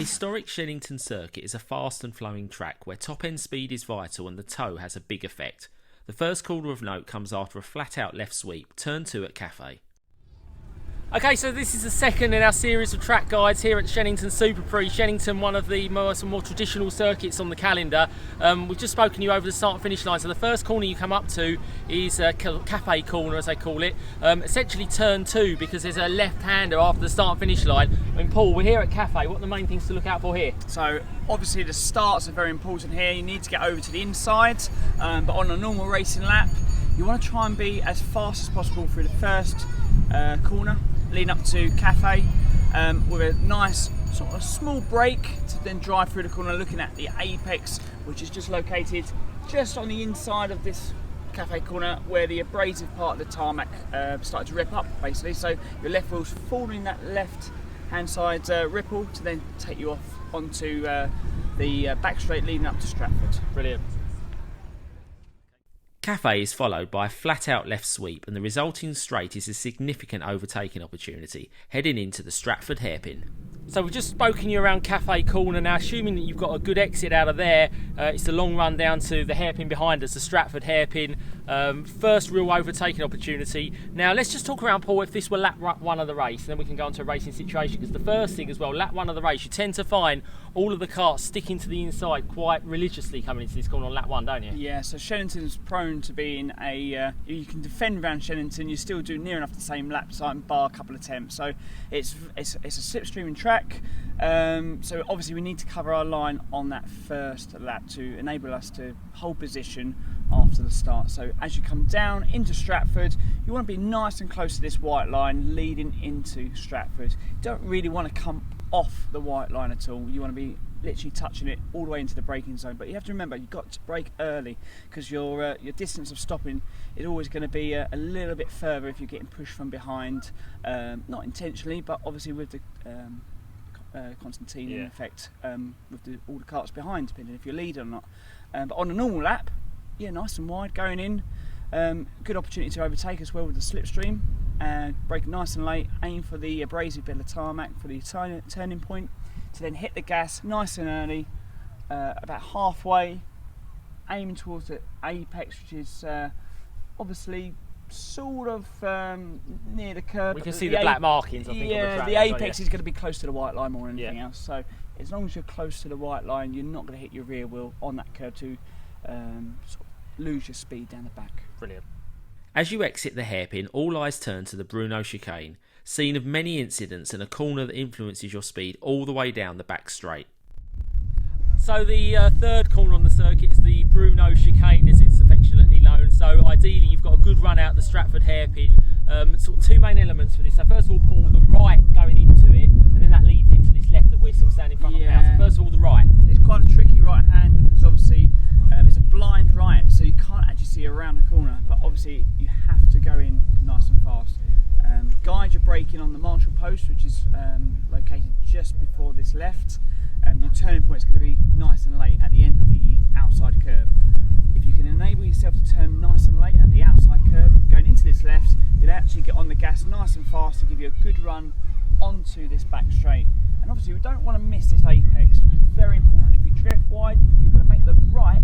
historic Shenington circuit is a fast and flowing track where top-end speed is vital and the toe has a big effect. The first corner of note comes after a flat-out left sweep, turn 2 at Cafe. Okay, so this is the second in our series of track guides here at Shenington SuperPrix. Shenington, one of the more traditional circuits on the calendar. We've just spoken to you over the start and finish line. So the first corner you come up to is Cafe corner, as they call it. Essentially turn 2, because there's a left-hander after the start and finish line. I mean, Paul, we're here at Cafe. What are the main things to look out for here? So obviously the starts are very important here. You need to get over to the inside, but on a normal racing lap, you want to try and be as fast as possible through the first corner, leading up to Cafe, with a nice sort of small break to then drive through the corner, looking at the apex, which is just located just on the inside of this Cafe corner, where the abrasive part of the tarmac started to rip up, basically. So your left wheel's following that left hand side ripple to then take you off onto the back straight leading up to Stratford. Brilliant. Cafe is followed by a flat-out left sweep, and the resulting straight is a significant overtaking opportunity, heading into the Stratford hairpin. So we've just spoken you around Cafe corner. Now, assuming that you've got a good exit out of there, it's the long run down to the hairpin behind us, the Stratford hairpin. First real overtaking opportunity. Now, let's just talk around, Paul, if this were lap 1 of the race, then we can go on to a racing situation, because the first thing as well, lap 1 of the race, you tend to find all of the carts sticking to the inside quite religiously coming into this corner on lap 1, don't you? Yeah, so Shenington's prone to being you can defend around Shenington, you still do near enough the same lap time, bar a couple of attempts. So it's a slipstreaming track. So obviously we need to cover our line on that first lap to enable us to hold position after the start. So as you come down into Stratford, you want to be nice and close to this white line leading into Stratford. You don't really want to come off the white line at all. You want to be literally touching it all the way into the braking zone, but you have to remember you've got to brake early, because your distance of stopping is always going to be a little bit further if you're getting pushed from behind, not intentionally, but obviously with the Constantine effect, with all the carts behind, depending if you're leader or not. But on a normal lap, yeah, nice and wide going in, good opportunity to overtake as well with the slipstream, brake nice and late, aim for the abrasive bit of tarmac for the turning point, to then hit the gas nice and early, about halfway, aiming towards the apex, which is obviously sort of near the curb. We can see the black markings, I think, on the track. The apex is going to be close to the white line more than anything else. So as long as you're close to the white line, you're not going to hit your rear wheel on that curb to sort of lose your speed down the back. Brilliant. As you exit the hairpin, all eyes turn to the Bruno chicane, scene of many incidents and a corner that influences your speed all the way down the back straight. So the third corner on the circuit is the Bruno chicane, as it's affectionately known. So ideally you've got a good run out the Stratford hairpin. Sort of two main elements for this. So first of all, Paul, the right going into it, and then that leads into this left that we're sort of standing in front of now. So first of all, the right. It's quite a tricky right-hander, because obviously it's a blind right, so you can't actually see around the corner, but obviously you have to go in nice and fast. Guide your braking on the marshal post, which is located just before this left. Your turning point is going to be nice and late at the end of the outside curve. If you can enable yourself to turn nice and late at the outside curve, going into this left, you'll actually get on the gas nice and fast to give you a good run onto this back straight. And obviously we don't want to miss this apex. It's very important. If you drift wide, you're going to make the right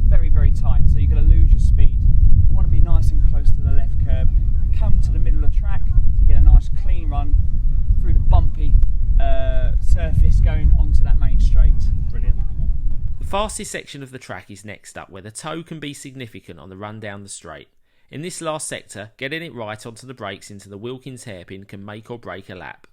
very, very tight, so you're going to lose your speed. You want to be nice and close to the left curb. Come to the middle of the track to get a nice clean run through the bumpy surface going onto that main straight. Brilliant. The fastest section of the track is next up, where the toe can be significant on the run down the straight. In this last sector, getting it right onto the brakes into the Wilkins hairpin can make or break a lap.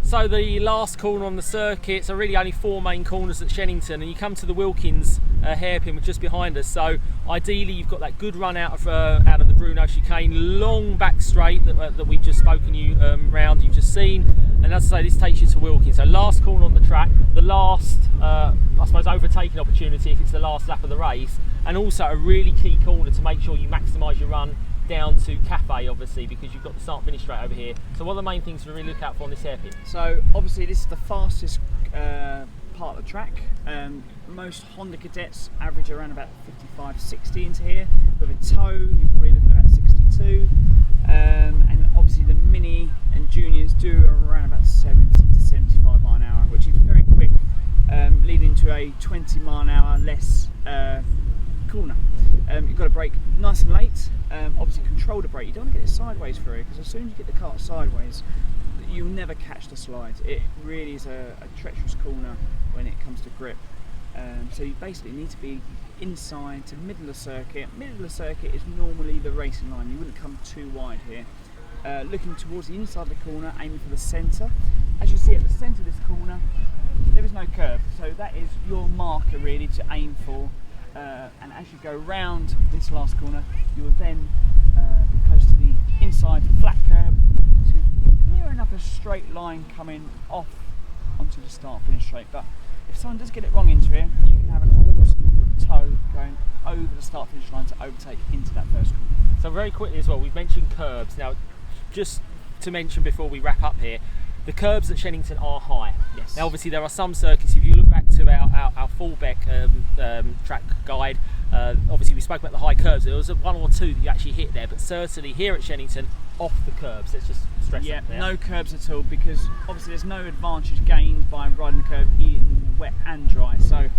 So the last corner on the circuit, so really only 4 main corners at Shenington, and you come to the Wilkins hairpin just behind us. So ideally you've got that good run out of the Bruno chicane, long back straight that we've just spoken you round, you've just seen, and as I say, this takes you to Wilkins. So last corner on the track, the last I suppose overtaking opportunity if it's the last lap of the race, and also a really key corner to make sure you maximise your run down to Cafe, obviously, because you've got the start finish straight over here. So what are the main things to really look out for on this hairpin? So obviously this is the fastest part of the track. Most Honda cadets average around about 55-60 into here. With a toe, you're probably looking at about 62. And obviously the mini and juniors do around about 70 to 75 25 mile an hour, which is very quick, leading to a 20 mile an hour less corner. You've got to brake nice and late. Obviously control the brake. You don't want to get it sideways through, because as soon as you get the kart sideways, you'll never catch the slide. It really is a treacherous corner when it comes to grip. So you basically need to be inside to middle of the circuit. Middle of the circuit is normally the racing line. You wouldn't come too wide here. Looking towards the inside of the corner, aiming for the centre. As you see at the centre of this corner, there is no curb, so that is your marker really to aim for. And as you go round this last corner, you will then be close to the inside flat curb, to near enough a straight line coming off onto the start finish straight. But if someone does get it wrong into here, you can have an awesome toe going over the start finish line to overtake into that first corner. So very quickly as well, we've mentioned curbs. Now, just to mention before we wrap up here, the curbs at Shenington are high. Yes. Now obviously there are some circuits, if you look back to our fullback track guide, obviously we spoke about the high curbs. There was one or two that you actually hit there, but certainly here at Shenington, off the curbs. Let's just stress that there. No curbs at all, because obviously there's no advantage gained by riding the curb in wet and dry. So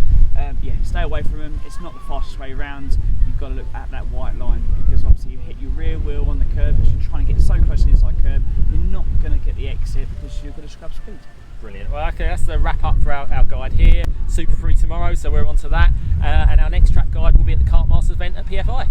stay away from them. It's not the fastest way around. You've got to look at that white line, because obviously you hit your rear wheel on the curb because you're trying to get so close to the inside curb. You're not going to get the exit because you're going to scrub speed. Brilliant. Well, okay, that's the wrap up for our guide here. Super free tomorrow, so we're on to that. And our next track guide will be at the Kart Masters event at PFI.